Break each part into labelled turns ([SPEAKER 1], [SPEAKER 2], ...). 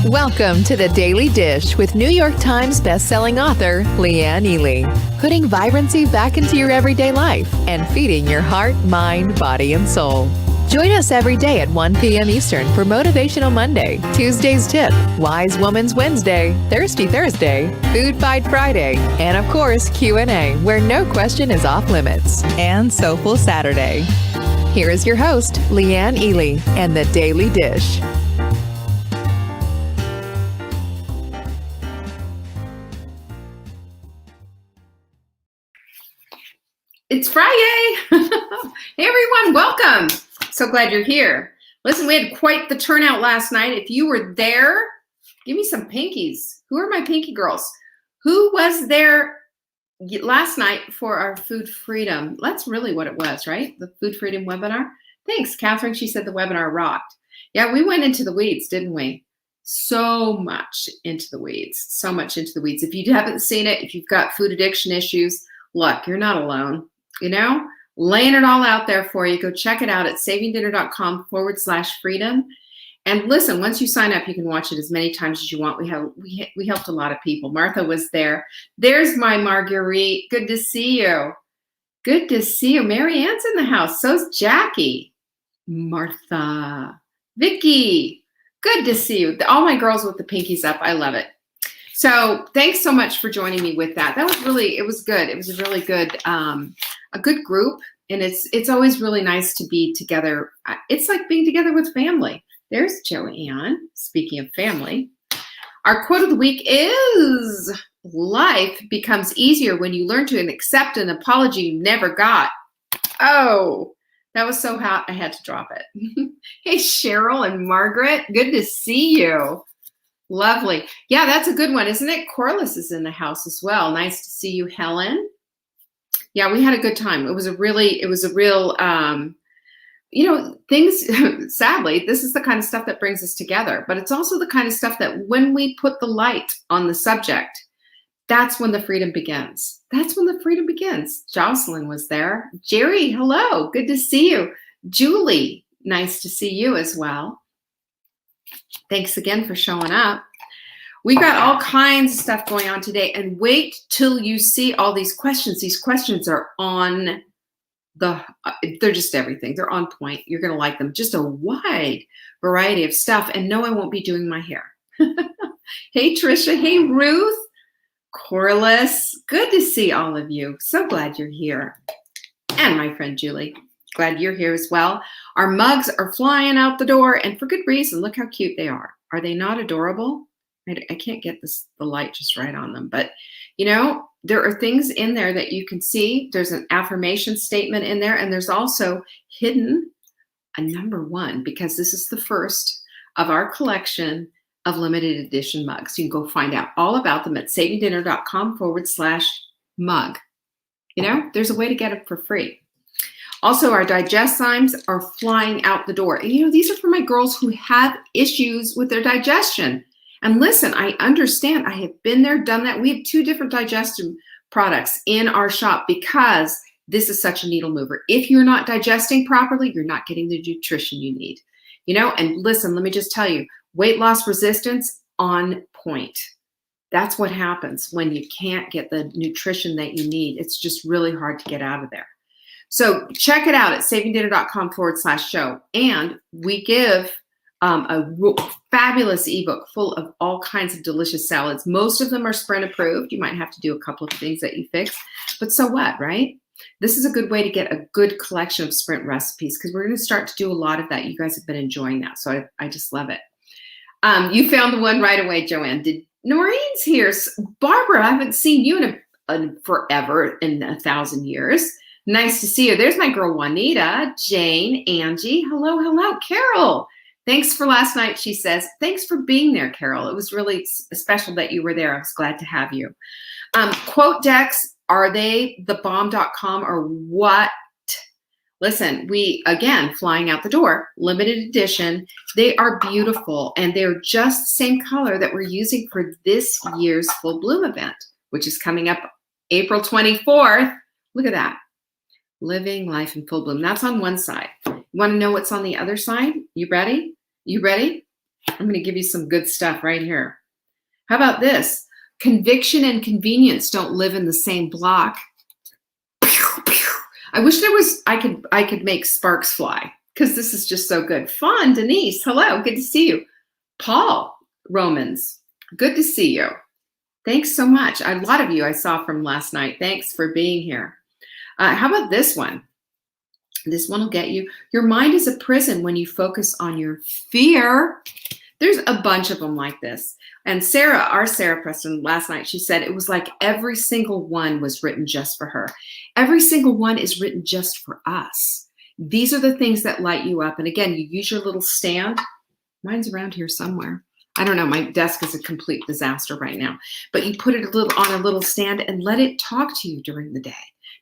[SPEAKER 1] Welcome to The Daily Dish with New York Times bestselling author Leanne Ely. Putting vibrancy back into your everyday life and feeding your heart, mind, body, and soul. Join us every day at 1 p.m. Eastern for Motivational Monday, Tuesday's Tip, Wise Woman's Wednesday, Thirsty Thursday, Food Fight Friday, and of course Q&A, where no question is off limits, and Soulful Saturday. Here is your host, Leanne Ely, and The Daily Dish.
[SPEAKER 2] It's FriYAY. Hey everyone, welcome. So glad you're here. Listen, we had quite the turnout last night. If you were there, give me some pinkies. Who are my pinky girls? Who was there last night for our food freedom? That's really what it was, right? The food freedom webinar. Thanks, Catherine. She said the webinar rocked. Yeah, we went into the weeds, didn't we? So much into the weeds. So much into the weeds. If you haven't seen it, if you've got food addiction issues, look, you're not alone. You know, laying it all out there for you. Go check it out at savingdinner.com/freedom. And listen, once you sign up, you can watch it as many times as you want. We helped a lot of people. Martha was there. There's my Marguerite. Good to see you. Good to see you. Mary Ann's in the house. So's Jackie. Martha. Vicky. Good to see you. All my girls with the pinkies up. I love it. So thanks so much for joining me with that. That was really, it was good. It was a really good, a good group. And it's always really nice to be together. It's like being together with family. There's Joanne, speaking of family. Our quote of the week is, life becomes easier when you learn to accept an apology you never got. Oh, that was so hot, I had to drop it. Hey, Cheryl and Margaret, good to see you. Lovely. Yeah, that's a good one, isn't it? Corliss is in the house as well. Nice to see you, Helen. Yeah, we had a good time. It was a real, things, sadly, this is the kind of stuff that brings us together, but it's also the kind of stuff that when we put the light on the subject, that's when the freedom begins. That's when the freedom begins. Jocelyn was there. Jerry, hello. Good to see you. Julie, nice to see you as well. Thanks again for showing up. We've got all kinds of stuff going on today, and wait till you see all these questions. These questions are on they're just everything. They're on point. You're going to like them. Just a wide variety of stuff, and no, I won't be doing my hair. Hey, Trisha. Hey, Ruth. Corliss. Good to see all of you. So glad you're here. And my friend Julie. Glad you're here as well. Our mugs are flying out the door, and for good reason. Look how cute they are. Are they not adorable? I can't get the light just right on them, but you know, there are things in there that you can see. There's an affirmation statement in there, and there's also hidden a number one, because this is the first of our collection of limited edition mugs. You can go find out all about them at savingdinner.com/mug. You know, there's a way to get it for free. Also, our Digestimes are flying out the door. And, you know, these are for my girls who have issues with their digestion. And listen, I understand. I have been there, done that. We have 2 different digestive products in our shop because this is such a needle mover. If you're not digesting properly, you're not getting the nutrition you need. You know, and listen, let me just tell you, weight loss resistance on point. That's what happens when you can't get the nutrition that you need. It's just really hard to get out of there. So check it out at savingdinner.com/show. And we give a fabulous ebook full of all kinds of delicious salads. Most of them are Sprint approved. You might have to do a couple of things that you fix, but so what, right? This is a good way to get a good collection of Sprint recipes, because we're going to start to do a lot of that. You guys have been enjoying that, so I just love it. You found the one right away, Joanne. Noreen's here. Barbara, I haven't seen you in forever, in 1,000 years. Nice to see you. There's my girl Juanita, Jane, Angie. Hello, hello. Carol, thanks for last night, she says. Thanks for being there, Carol. It was really special that you were there. I was glad to have you. Quote decks, are they thebomb.com or what? Listen, we, again, flying out the door, limited edition. They are beautiful, and they're just the same color that we're using for this year's Full Bloom event, which is coming up April 24th. Look at that. Living life in full bloom. That's on one side. You want to know what's on the other side? You ready? You ready? I'm going to give you some good stuff right here. How about this? Conviction and convenience don't live in the same block. I wish I could make sparks fly, because this is just so good. Fawn, Denise, hello, good to see you. Paul, Romans, good to see you. Thanks so much. A lot of you I saw from last night. Thanks for being here. How about this one? This one will get you. Your mind is a prison when you focus on your fear. There's a bunch of them like this. And Sarah, our Sarah Preston, last night, she said it was like every single one was written just for her. Every single one is written just for us. These are the things that light you up. And again, you use your little stand. Mine's around here somewhere. I don't know. My desk is a complete disaster right now. But you put it on a little stand and let it talk to you during the day.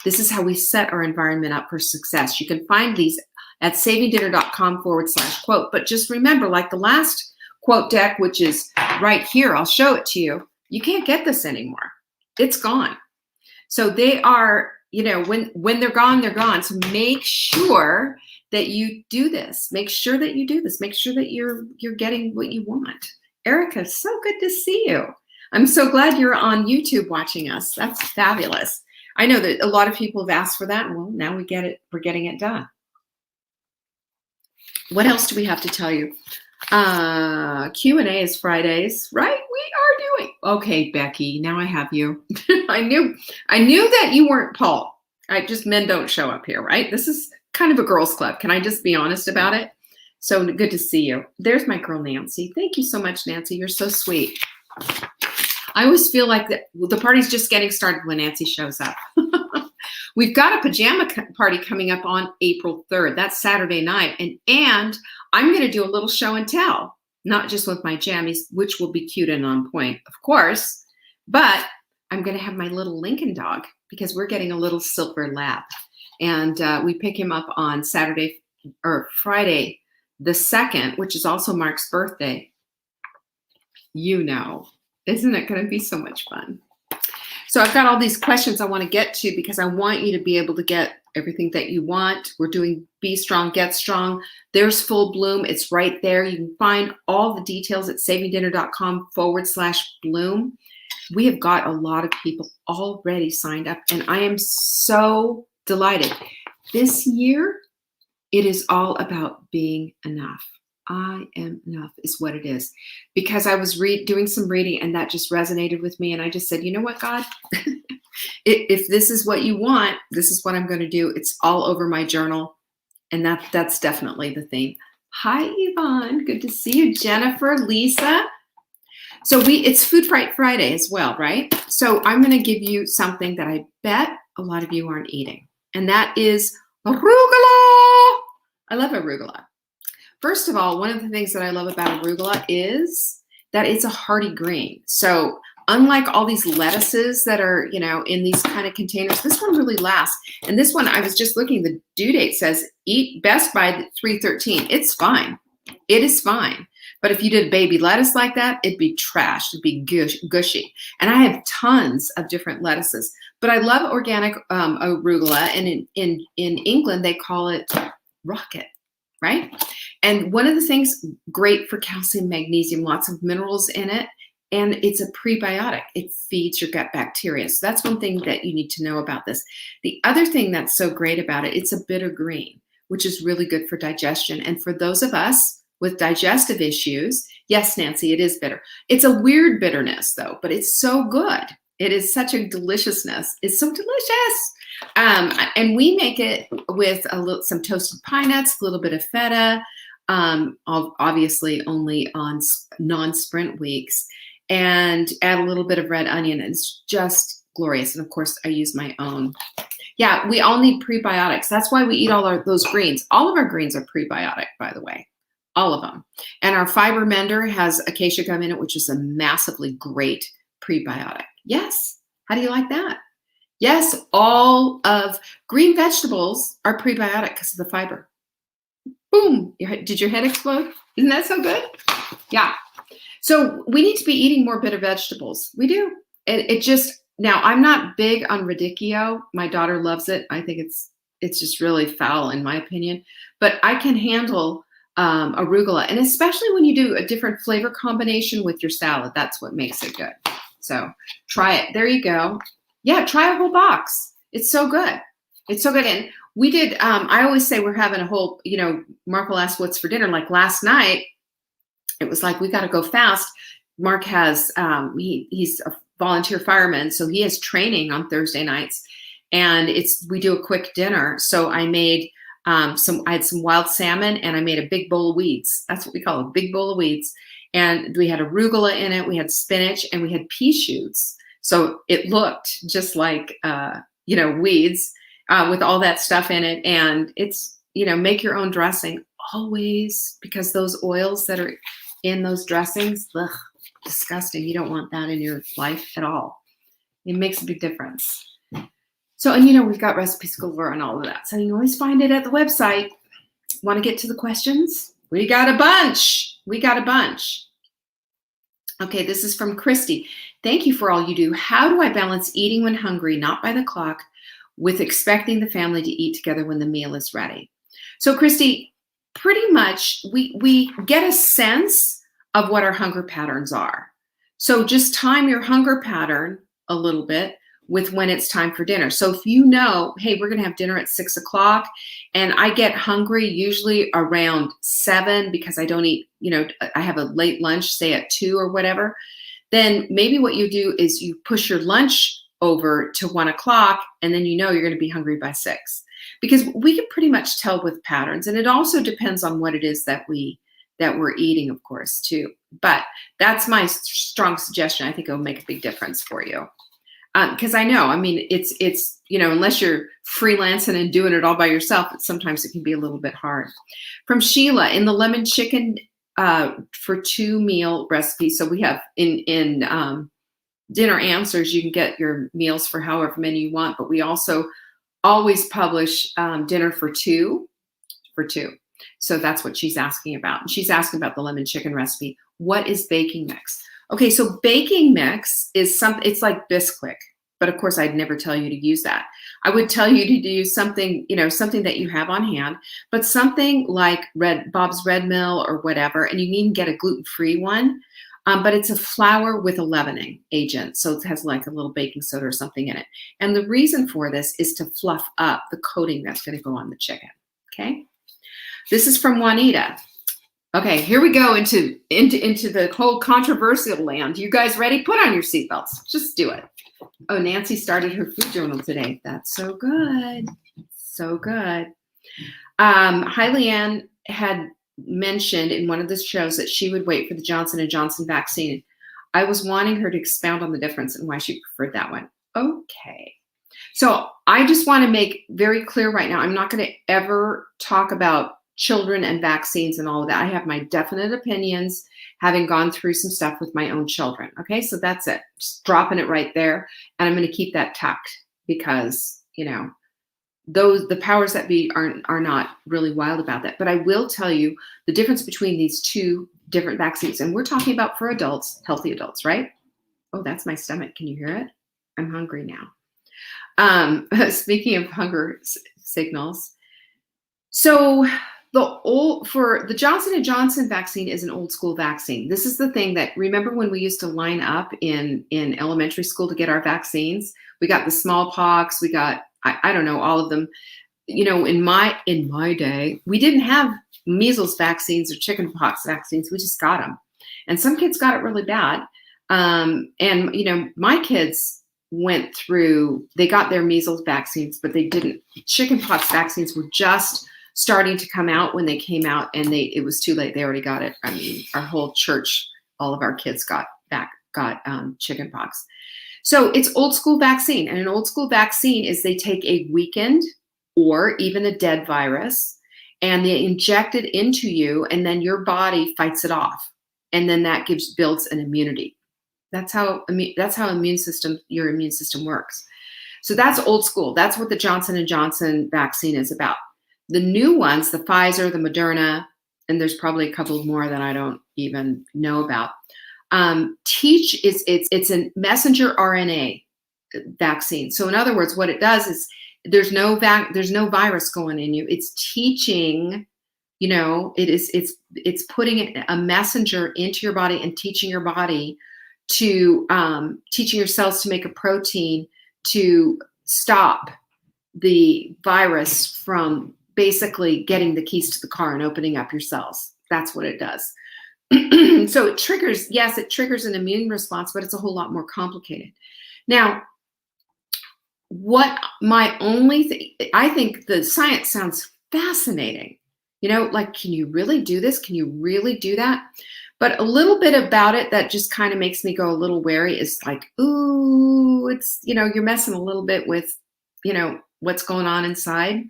[SPEAKER 2] This is how we set our environment up for success. You can find these at savingdinner.com/quote. But just remember, like the last quote deck, which is right here, I'll show it to you. You can't get this anymore. It's gone. So they are, when they're gone, they're gone. So make sure that you do this. Make sure that you do this. Make sure that you're getting what you want. Erica, so good to see you. I'm so glad you're on YouTube watching us. That's fabulous. I know that a lot of people have asked for that. Well, now we get it. We're getting it done. What else do we have to tell you? Q&A is Fridays, right? We are doing. Okay, Becky, now I have you. I knew that you weren't Paul. Men don't show up here, right? This is kind of a girls' club. Can I just be honest about it? So good to see you. There's my girl, Nancy. Thank you so much, Nancy. You're so sweet. I always feel like the party's just getting started when Nancy shows up. We've got a pajama party coming up on April 3rd. That's Saturday night. And I'm going to do a little show and tell, not just with my jammies, which will be cute and on point, of course, but I'm going to have my little Lincoln dog, because we're getting a little silver lab. And we pick him up on Friday the 2nd, which is also Mark's birthday. Isn't it going to be so much fun? So I've got all these questions I want to get to, because I want you to be able to get everything that you want. We're doing Be Strong, Get Strong. There's Full Bloom. It's right there. You can find all the details at savingdinner.com/bloom. We have got a lot of people already signed up, and I am so delighted. This year, it is all about being enough. I am enough is what it is. Because I was doing some reading, and that just resonated with me. And I just said, you know what, God? If this is what you want, this is what I'm going to do. It's all over my journal. And that's definitely the thing. Hi, Yvonne. Good to see you. Jennifer, Lisa. So it's Food Fight Friday as well, right? So I'm going to give you something that I bet a lot of you aren't eating. And that is arugula. I love arugula. First of all, one of the things that I love about arugula is that it's a hardy green. So unlike all these lettuces that are, in these kind of containers, this one really lasts. And this one, I was just looking, the due date says eat best by 3/13. It's fine. It is fine. But if you did baby lettuce like that, it'd be trash. It'd be gushy. And I have tons of different lettuces. But I love organic arugula. And in England, they call it rocket, right? And one of the things great for calcium, magnesium, lots of minerals in it, and it's a prebiotic. It feeds your gut bacteria. So that's one thing that you need to know about this. The other thing that's so great about it, it's a bitter green, which is really good for digestion. And for those of us with digestive issues, yes, Nancy, it is bitter. It's a weird bitterness though, but it's so good. It is such a deliciousness. It's so delicious. And we make it with some toasted pine nuts, a little bit of feta, obviously only on non-sprint weeks, and add a little bit of red onion. It's just glorious. And of course, I use my own. Yeah, we all need prebiotics. That's why we eat all those greens. All of our greens are prebiotic, by the way. All of them. And our fiber mender has acacia gum in it, which is a massively great prebiotic. Yes. How do you like that? Yes, all of green vegetables are prebiotic because of the fiber. Boom. Did your head explode? Isn't that so good? Yeah. So we need to be eating more bitter vegetables. We do. Now I'm not big on radicchio. My daughter loves it. I think it's just really foul in my opinion. But I can handle arugula. And especially when you do a different flavor combination with your salad, that's what makes it good. So try it. There you go. Yeah, try a whole box. It's so good. It's so good. And we did, I always say we're having a whole, Mark will ask what's for dinner. Like last night, it was like, we got to go fast. Mark has, he's a volunteer fireman, so he has training on Thursday nights, and we do a quick dinner. So I made I had some wild salmon, and I made a big bowl of weeds. That's what we call it, a big bowl of weeds. And we had arugula in it, we had spinach, and we had pea shoots. So it looked just like, weeds with all that stuff in it. And it's, make your own dressing always, because those oils that are in those dressings, ugh, disgusting. You don't want that in your life at all. It makes a big difference. So, and we've got recipes galore and all of that. So you can always find it at the website. Want to get to the questions? We got a bunch. Okay, this is from Christy. Thank you for all you do. How do I balance eating when hungry, not by the clock, with expecting the family to eat together when the meal is ready? So Christy, pretty much we get a sense of what our hunger patterns are. So just time your hunger pattern a little bit with when it's time for dinner. So if you know, hey, we're going to have dinner at 6 o'clock, and I get hungry usually around 7 because I don't eat, I have a late lunch, say at 2 or whatever, then maybe what you do is you push your lunch over to 1 o'clock, and then you're going to be hungry by 6. Because we can pretty much tell with patterns, and it also depends on what it is that we're eating, of course, too. But that's my strong suggestion. I think it'll make a big difference for you. Because I know, it's unless you're freelancing and doing it all by yourself, sometimes it can be a little bit hard. From Sheila, in the lemon chicken for 2 meal recipe. So we have in dinner answers, you can get your meals for however many you want, but we also always publish dinner for two. So that's what she's asking about. And she's asking about the lemon chicken recipe. What is baking mix? Okay, so baking mix is it's like Bisquick, but of course I'd never tell you to use that. I would tell you to use something, something that you have on hand, but something like Bob's Red Mill or whatever, and you can get a gluten-free one, but it's a flour with a leavening agent, so it has like a little baking soda or something in it. And the reason for this is to fluff up the coating that's going to go on the chicken, okay? This is from Juanita. Okay, here we go into the whole controversial land. You guys ready? Put on your seatbelts. Just do it. Oh, Nancy started her food journal today. That's so good. So good. Leanne had mentioned in one of the shows that she would wait for the Johnson & Johnson vaccine. I was wanting her to expound on the difference and why she preferred that one. Okay. So I just want to make very clear right now, I'm not going to ever talk about children and vaccines and all of that. I have my definite opinions, having gone through some stuff with my own children. Okay, so that's it. Just dropping it right there. And I'm going to keep that tucked because, the powers that be are not really wild about that. But I will tell you the difference between these 2 different vaccines. And we're talking about for adults, healthy adults, right? Oh, that's my stomach. Can you hear it? I'm hungry now. Speaking of hunger signals. So for the Johnson & Johnson vaccine is an old school vaccine. This is the thing that, remember when we used to line up in elementary school to get our vaccines? We got the smallpox, we got, I don't know, all of them. In my day, we didn't have measles vaccines or chickenpox vaccines. We just got them. And some kids got it really bad. And my kids they got their measles vaccines, but they didn't. Chickenpox vaccines were just starting to come out when they came out, and it was too late. They already got it. Our whole church, all of our kids got chickenpox. So it's old school vaccine, and an old school vaccine is they take a weakened or even a dead virus and they inject it into you, and then your body fights it off, and then that builds an immunity. That's how your immune system works. So that's old school. That's what the Johnson & Johnson vaccine is about. The new ones, the Pfizer, the Moderna, and there's probably a couple more that I don't even know about. It's a messenger RNA vaccine. So in other words, what it does is there's no virus going in you. It's teaching it's putting a messenger into your body and teaching your body to teaching your cells to make a protein to stop the virus from basically getting the keys to the car and opening up your cells. That's what it does. So it triggers an immune response, but it's a whole lot more complicated. Now, I think the science sounds fascinating. Like, can you really do this? Can you really do that? But a little bit about it that just kind of makes me go a little wary is like, ooh, it's, you're messing a little bit with, what's going on inside.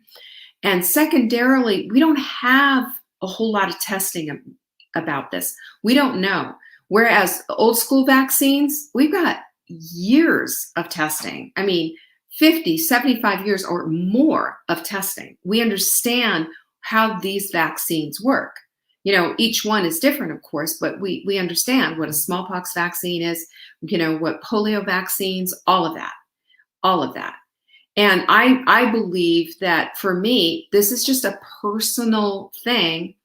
[SPEAKER 2] And secondarily, we don't have a whole lot of testing about this. We don't know. Whereas old school vaccines, we've got years of testing. I mean, 50, 75 years or more of testing. We understand how these vaccines work. Each one is different, of course, but we understand what a smallpox vaccine is, what polio vaccines, all of that. And I believe that for me, this is just a personal thing.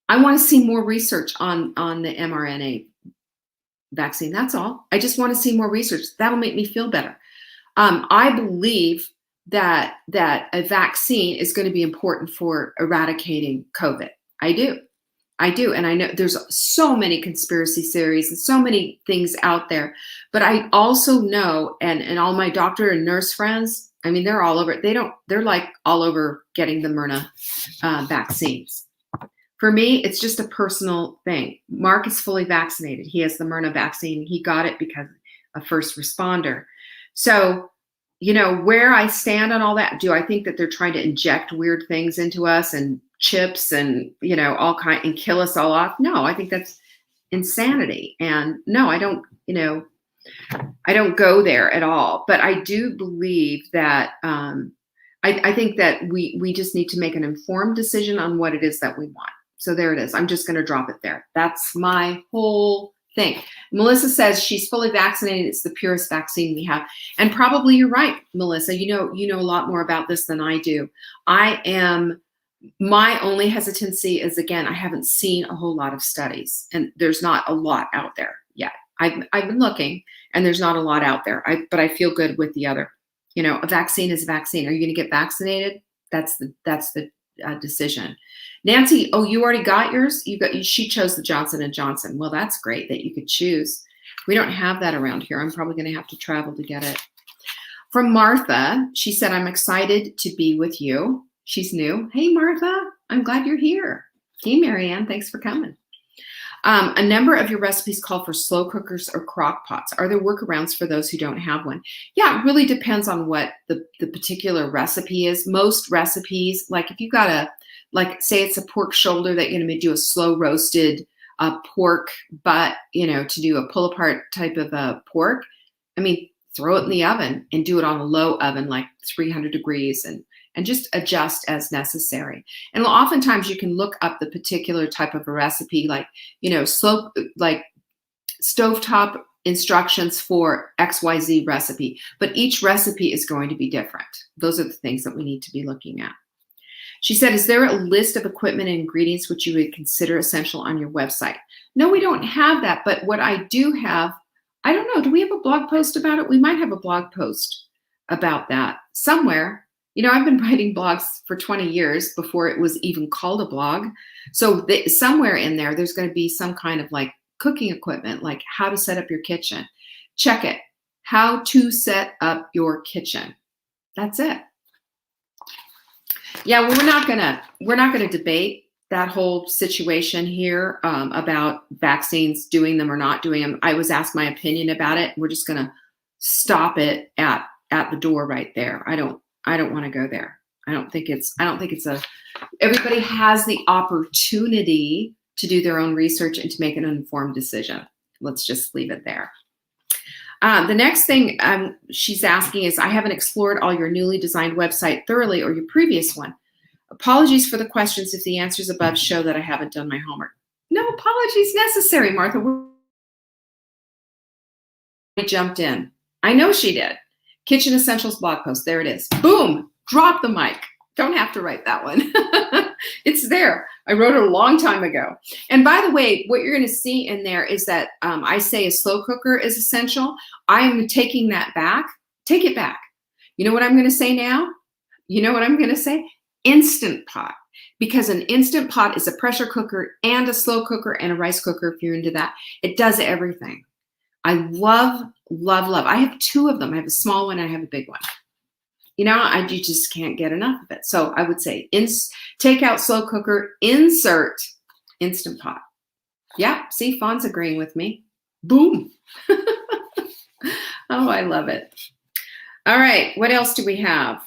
[SPEAKER 2] I want to see more research on the mRNA vaccine. That's all. I just want to see more research. That'll make me feel better. I believe that a vaccine is going to be important for eradicating COVID. I do. And I know there's so many conspiracy theories and so many things out there, but I also know, and all my doctor and nurse friends, I mean, they're all over. They're like all over getting the Myrna vaccines. For me, it's just a personal thing. Mark is fully vaccinated. He has the Myrna vaccine. He got it because a first responder. So, where I stand on all that, do I think that they're trying to inject weird things into us and chips and, all kind and kill us all off? No, I think that's insanity. And no, I don't go there at all. But I do believe that I think that we just need to make an informed decision on what it is that we want. So there it is. I'm just going to drop it there. That's my whole thing. Melissa says she's fully vaccinated. It's the purest vaccine we have. And probably you're right, Melissa. You know a lot more about this than I do. My only hesitancy is, again, I haven't seen a whole lot of studies, and there's not a lot out there yet. I've been looking, and there's not a lot out there. But I feel good with the other. A vaccine is a vaccine. Are you going to get vaccinated? That's the decision. Nancy, oh, you already got yours? She chose the Johnson & Johnson. Well, that's great that you could choose. We don't have that around here. I'm probably going to have to travel to get it. From Martha, she said, I'm excited to be with you. She's new. Hey, Martha, I'm glad you're here. Hey, Marianne, thanks for coming. A number of your recipes call for slow cookers or crock pots. Are there workarounds for those who don't have one? Yeah, it really depends on what the particular recipe is. Most recipes, like if you got say it's a pork shoulder that you're going to do a slow roasted pork butt, to do a pull apart type of pork. I mean, throw it in the oven and do it on a low oven, like 300 degrees, and just adjust as necessary. And oftentimes you can look up the particular type of a recipe, like, stovetop instructions for XYZ recipe, but each recipe is going to be different. Those are the things that we need to be looking at. She said, is there a list of equipment and ingredients which you would consider essential on your website? No, we don't have that. But what I do have, I don't know, do we have a blog post about it? We might have a blog post about that somewhere. I've been writing blogs for 20 years before it was even called a blog. So somewhere in there's going to be some kind of like cooking equipment, like how to set up your kitchen. Check it. How to set up your kitchen. That's it. Yeah, well, we're not gonna debate that whole situation here about vaccines, doing them or not doing them. I was asked my opinion about it. We're just gonna stop it at the door right there. I don't want to go there. I don't think it's everybody has the opportunity to do their own research and to make an informed decision. Let's just leave it there. The next thing she's asking is, I haven't explored all your newly designed website thoroughly or your previous one. Apologies for the questions if the answers above show that I haven't done my homework. No apologies necessary, Martha. We jumped in. I know she did. Kitchen Essentials blog post. There it is. Boom. Drop the mic. Don't have to write that one. It's there. I wrote it a long time ago. And by the way, what you're going to see in there is that I say a slow cooker is essential. I am taking that back. Take it back. You know what I'm going to say now? You know what I'm going to say? Instant pot. Because an instant pot is a pressure cooker and a slow cooker and a rice cooker, if you're into that. It does everything. I love, love, love. I have two of them. I have a small one and I have a big one. You know, you just can't get enough of it. So I would say take out slow cooker, insert instant pot. Yeah, see, Fawn's agreeing with me. Boom. Oh, I love it. All right, what else do we have?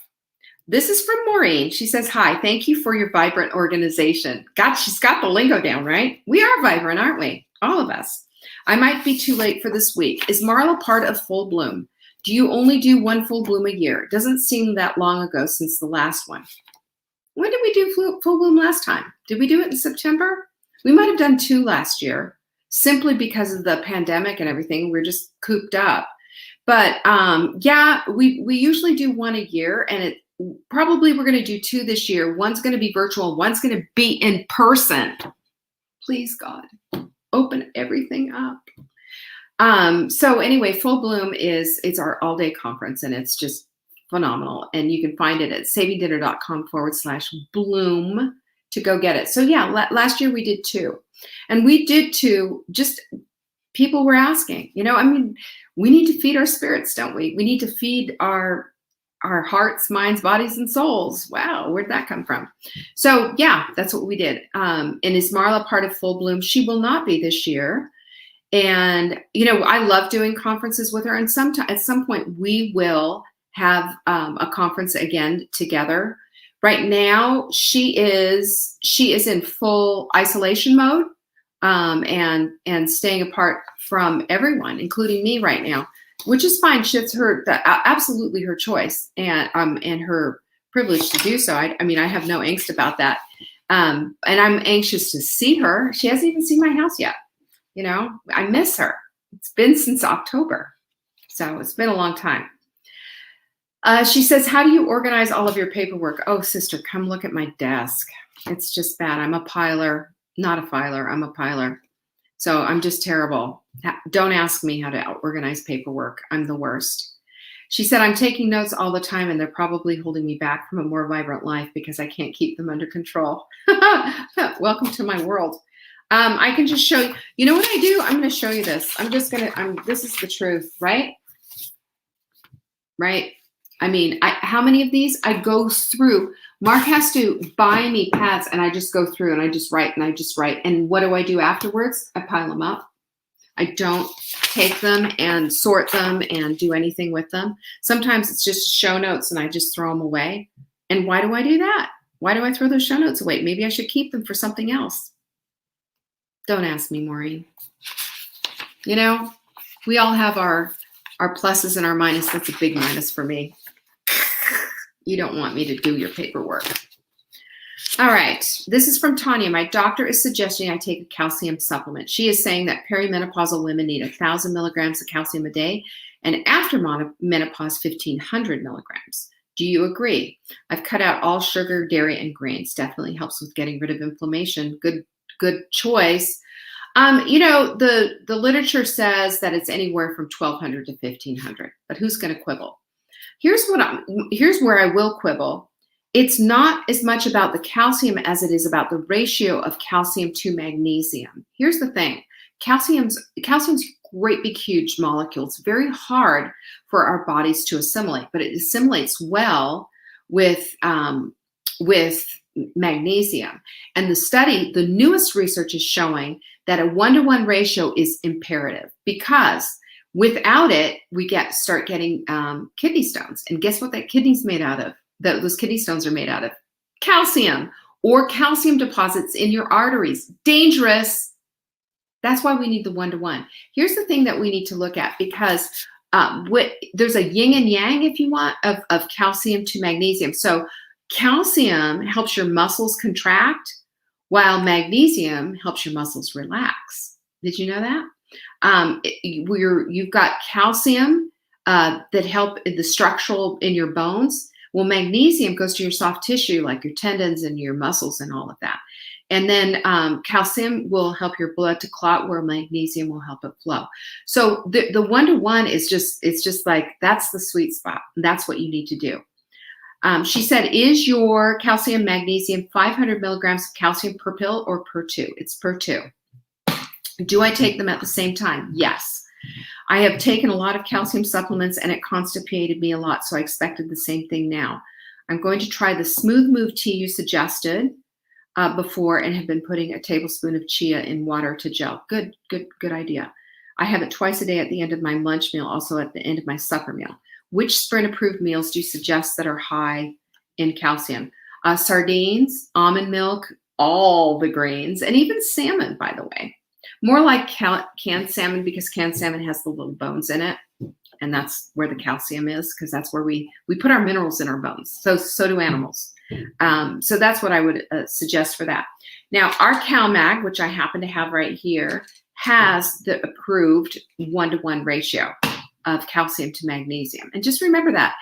[SPEAKER 2] This is from Maureen. She says, hi, thank you for your vibrant organization. God, she's got the lingo down, right? We are vibrant, aren't we? All of us. I might be too late for this week. Is Marla part of Full Bloom? Do you only do one full bloom a year? It doesn't seem that long ago since the last one. When did we do full bloom last time? Did we do it in September? We might have done 2 last year, simply because of the pandemic and everything. We're just cooped up. But yeah, we usually do 1 a year, and probably we're going to do 2 this year. One's going to be virtual, one's going to be in person. Please, God, open everything up. So anyway, Full Bloom it's our all-day conference, and it's just phenomenal. And you can find it at savingdinner.com/bloom to go get it. So yeah, last year we did 2, and we did 2. Just people were asking, you know, I mean, we need to feed our spirits, don't we? We need to feed our hearts, minds, bodies, and souls. Wow, where'd that come from? So yeah, that's what we did. And is Marla part of Full Bloom? She will not be this year. And, you know, I love doing conferences with her. And at some point we will have a conference again together. Right now, she is in full isolation mode and staying apart from everyone, including me right now, which is fine. It's absolutely her choice and her privilege to do so. I mean, I have no angst about that. And I'm anxious to see her. She hasn't even seen my house yet. You know, I miss her. It's been since October. So it's been a long time. She says, how do you organize all of your paperwork? Oh, sister, come look at my desk. It's just bad. I'm a piler, not a filer. I'm a piler. So I'm just terrible. Don't ask me how to organize paperwork. I'm the worst. She said, I'm taking notes all the time, and they're probably holding me back from a more vibrant life because I can't keep them under control. Welcome to my world. I can just show you. You know what I do? I'm going to show you this. This is the truth, right? Right? I mean, how many of these? I go through. Mark has to buy me pads, and I just go through, and I just write, and I just write. And what do I do afterwards? I pile them up. I don't take them and sort them and do anything with them. Sometimes it's just show notes, and I just throw them away. And why do I do that? Why do I throw those show notes away? Maybe I should keep them for something else. Don't ask me, Maureen. You know, we all have our pluses and our minuses. That's a big minus for me. You don't want me to do your paperwork. All right. This is from Tanya. My doctor is suggesting I take a calcium supplement. She is saying that perimenopausal women need 1,000 milligrams of calcium a day, and after menopause, 1,500 milligrams. Do you agree? I've cut out all sugar, dairy, and grains. Definitely helps with getting rid of inflammation. Good choice. You know, the literature says that it's anywhere from 1,200 to 1,500, but who's going to quibble? Here's where I will quibble. It's not as much about the calcium as it is about the ratio of calcium to magnesium. Here's the thing. Calcium's great big huge molecule. It's very hard for our bodies to assimilate, but it assimilates well with magnesium. And the newest research is showing that a 1-to-1 ratio is imperative, because without it, we start getting kidney stones. And guess what that kidney's made out of? Those kidney stones are made out of calcium, or calcium deposits in your arteries. Dangerous. That's why we need the 1-to-1. Here's the thing that we need to look at, because there's a yin and yang, if you want, of calcium to magnesium. So calcium helps your muscles contract, while magnesium helps your muscles relax. Did you know that? You've got calcium that help the structural in your bones, Well, magnesium goes to your soft tissue, like your tendons and your muscles and all of that. And then calcium will help your blood to clot, where magnesium will help it flow. So the one-to-one is it's just like, that's the sweet spot. That's what you need to do. She said, is your calcium, magnesium 500 milligrams of calcium per pill or per two? It's per two. Do I take them at the same time? Yes. I have taken a lot of calcium supplements and it constipated me a lot, so I expected the same thing now. I'm going to try the Smooth Move tea you suggested before, and have been putting a tablespoon of chia in water to gel. Good idea. I have it twice a day at the end of my lunch meal, also at the end of my supper meal. Which Sprint-approved meals do you suggest that are high in calcium? Sardines, almond milk, all the grains, and even salmon, by the way. More like canned salmon, because canned salmon has the little bones in it, and that's where the calcium is, because that's where we put our minerals in our bones. So do animals. So that's what I would suggest for that. Now, our CalMag, which I happen to have right here, has the approved 1-to-1 ratio of calcium to magnesium. And just remember that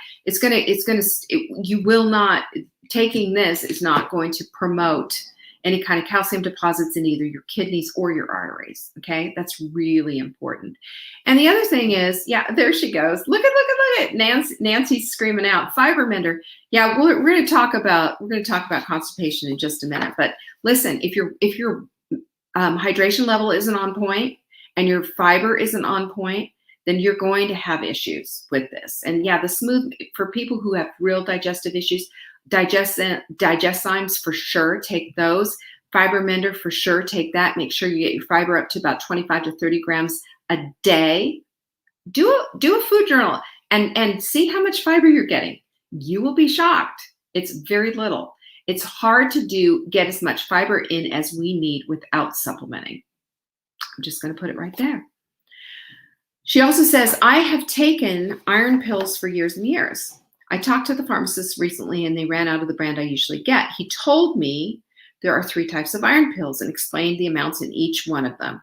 [SPEAKER 2] you will not, taking this is not going to promote any kind of calcium deposits in either your kidneys or your arteries. Okay, that's really important. And the other thing is, yeah, there she goes. Look at Nancy's screaming out, fiber mender. Yeah, we're going to talk about constipation in just a minute. But listen, if your hydration level isn't on point and your fiber isn't on point, then you're going to have issues with this. And yeah, the Smooth, for people who have real digestive issues, digeszymes for sure, take those. Fiber mender for sure, take that. Make sure you get your fiber up to about 25 to 30 grams a day. Do a food journal and see how much fiber you're getting. You will be shocked. It's very little. It's hard to get as much fiber in as we need without supplementing. I'm just going to put it right there. She also says, I have taken iron pills for years and years. I talked to the pharmacist recently and they ran out of the brand I usually get. He told me there are 3 types of iron pills and explained the amounts in each one of them,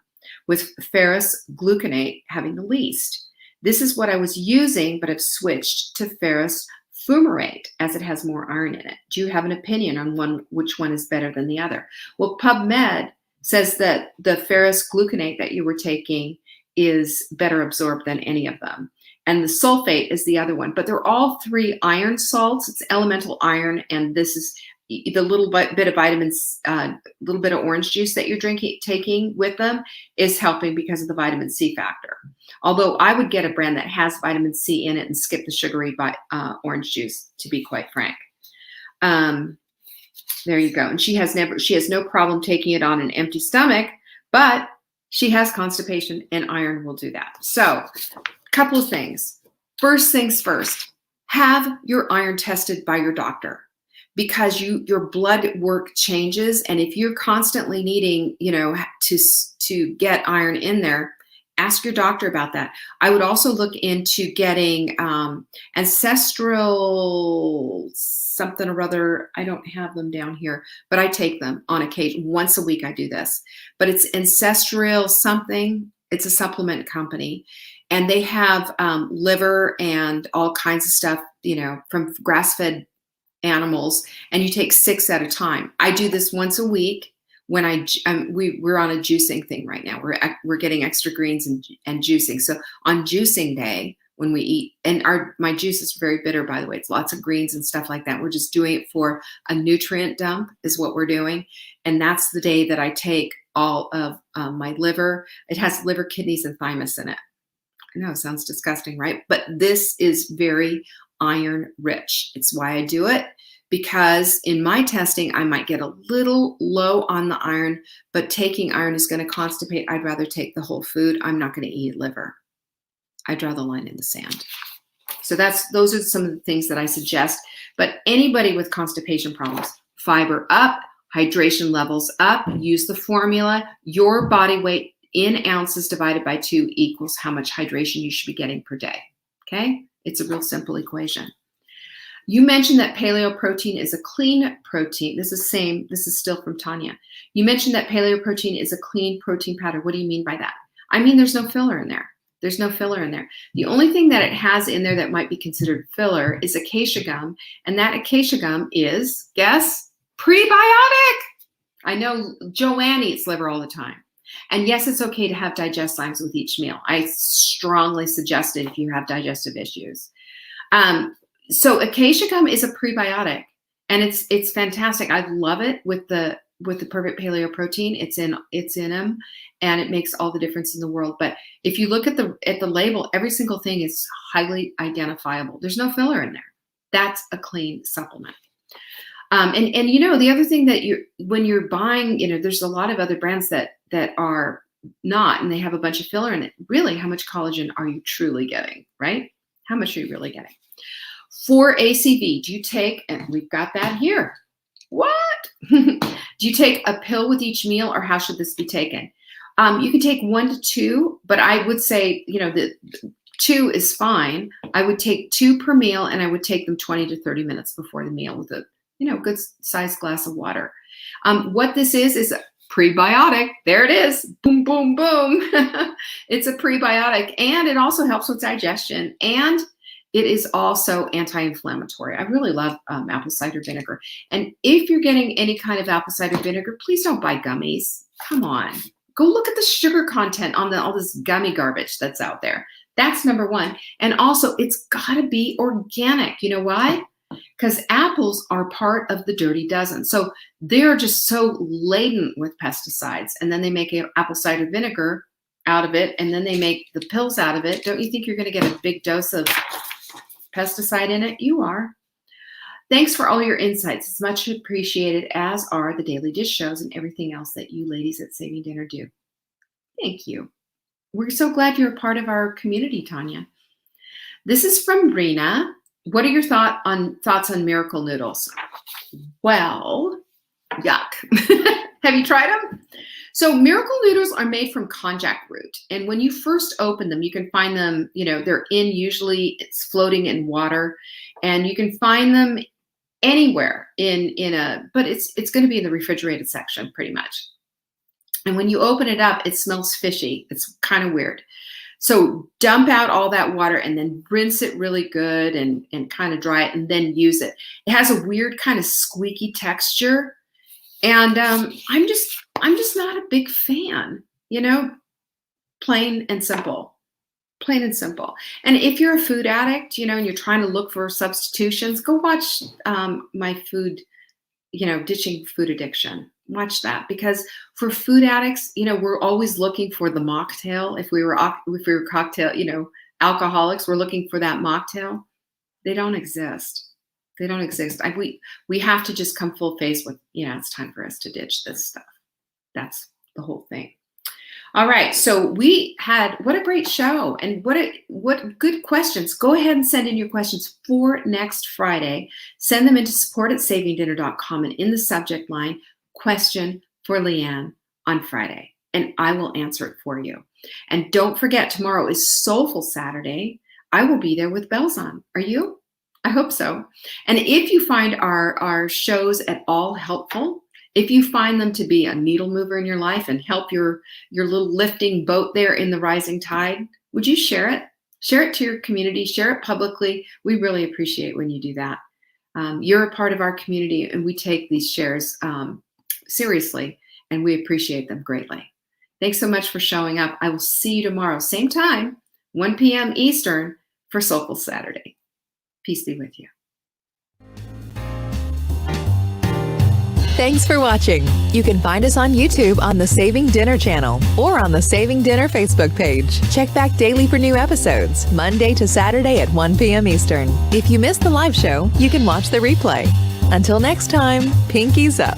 [SPEAKER 2] with ferrous gluconate having the least. This is what I was using, but I've switched to ferrous fumarate as it has more iron in it. Do you have an opinion on which one is better than the other? Well, PubMed says that the ferrous gluconate that you were taking is better absorbed than any of them. And the sulfate is the other one. But they're all 3 iron salts. It's elemental iron, and this is the little bit of vitamins, little bit of orange juice that you're taking with them is helping because of the vitamin C factor. Although I would get a brand that has vitamin C in it and skip the sugary orange juice, to be quite frank. There you go. And she has no problem taking it on an empty stomach, but she has constipation, and iron will do that. So, couple of things. First things first, have your iron tested by your doctor, because your blood work changes, and if you're constantly needing, to get iron in there, ask your doctor about that. I would also look into getting ancestral something or other. I don't have them down here, but I take them on occasion. Once a week I do this, but it's ancestral something. It's a supplement company, and they have liver and all kinds of stuff, from grass-fed animals, and you take 6 at a time. I do this once a week. When we're on a juicing thing right now. We're getting extra greens and juicing. So on juicing day, when we eat, and my juice is very bitter, by the way, it's lots of greens and stuff like that. We're just doing it for a nutrient dump is what we're doing. And that's the day that I take all of my liver. It has liver, kidneys, and thymus in it. I know it sounds disgusting, right? But this is very iron rich. It's why I do it. Because in my testing, I might get a little low on the iron, but taking iron is going to constipate. I'd rather take the whole food. I'm not going to eat liver. I draw the line in the sand. So those are some of the things that I suggest. But anybody with constipation problems, fiber up, hydration levels up, use the formula. Your body weight in ounces divided by 2 equals how much hydration you should be getting per day. Okay? It's a real simple equation. You mentioned that paleo protein is a clean protein. This is still from Tanya. You mentioned that paleo protein is a clean protein powder. What do you mean by that? I mean, there's no filler in there. There's no filler in there. The only thing that it has in there that might be considered filler is acacia gum. And that acacia gum is, guess, prebiotic. I know Joanne eats liver all the time. And yes, it's okay to have digeszymes with each meal. I strongly suggest it if you have digestive issues. So acacia gum is a prebiotic, and it's fantastic. I love it with the perfect paleo protein. It's in them, and it makes all the difference in the world. But if you look at the label, every single thing is highly identifiable. There's no filler in there. That's a clean supplement. And the other thing that when you're buying, there's a lot of other brands that are not, and they have a bunch of filler in it. Really, how much collagen are you truly getting, right? How much are you really getting? For ACV, do you take, and we've got that here. What? Do you take a pill with each meal, or how should this be taken? You can take 1 to 2, but I would say, the 2 is fine. I would take 2 per meal, and I would take them 20 to 30 minutes before the meal with a, good sized glass of water. What this is a prebiotic. There it is. Boom, boom, boom. It's a prebiotic, and it also helps with digestion, and it is also anti-inflammatory. I really love apple cider vinegar. And if you're getting any kind of apple cider vinegar, please don't buy gummies. Come on. Go look at the sugar content on all this gummy garbage that's out there. That's number one. And also, it's got to be organic. You know why? Because apples are part of the dirty dozen. So they're just so laden with pesticides. And then they make apple cider vinegar out of it, and then they make the pills out of it. Don't you think you're going to get a big dose of pesticide in it? You are. Thanks for all your insights. It's much appreciated, as are the Daily Dish shows and everything else that you ladies at Saving Dinner do. Thank you. We're so glad you're a part of our community, Tanya. This is from Rena. What are your thoughts on miracle noodles? Well, yuck. Have you tried them? So miracle noodles are made from konjac root. And when you first open them, you can find them, they're usually it's floating in water, and you can find them anywhere but it's going to be in the refrigerated section pretty much. And when you open it up, it smells fishy. It's kind of weird. So dump out all that water and then rinse it really good and kind of dry it, and then use it. It has a weird kind of squeaky texture. And I'm just not a big fan, plain and simple. Plain and simple. And if you're a food addict, and you're trying to look for substitutions, go watch my food, Ditching Food Addiction. Watch that, because for food addicts, we're always looking for the mocktail. If we were cocktail, alcoholics, we're looking for that mocktail. They don't exist. They don't exist. We have to just come full face with, it's time for us to ditch this stuff. That's the whole thing. All right. So what a great show, and what good questions. Go ahead and send in your questions for next Friday. Send them into support@savingdinner.com, and in the subject line, question for Leanne on Friday, and I will answer it for you. And don't forget, tomorrow is Soulful Saturday. I will be there with bells on. Are you? I hope so. And if you find our shows at all helpful, if you find them to be a needle mover in your life and help your little lifting boat there in the rising tide, would you share it? Share it to your community. Share it publicly. We really appreciate when you do that. You're a part of our community, and we take these shares seriously, and we appreciate them greatly. Thanks so much for showing up. I will see you tomorrow, same time, 1 p.m. Eastern, for Soulful Saturday. Peace be with you.
[SPEAKER 1] Thanks for watching. You can find us on YouTube on the Saving Dinner channel or on the Saving Dinner Facebook page. Check back daily for new episodes, Monday to Saturday at 1 p.m. Eastern. If you missed the live show, you can watch the replay. Until next time, pinkies up.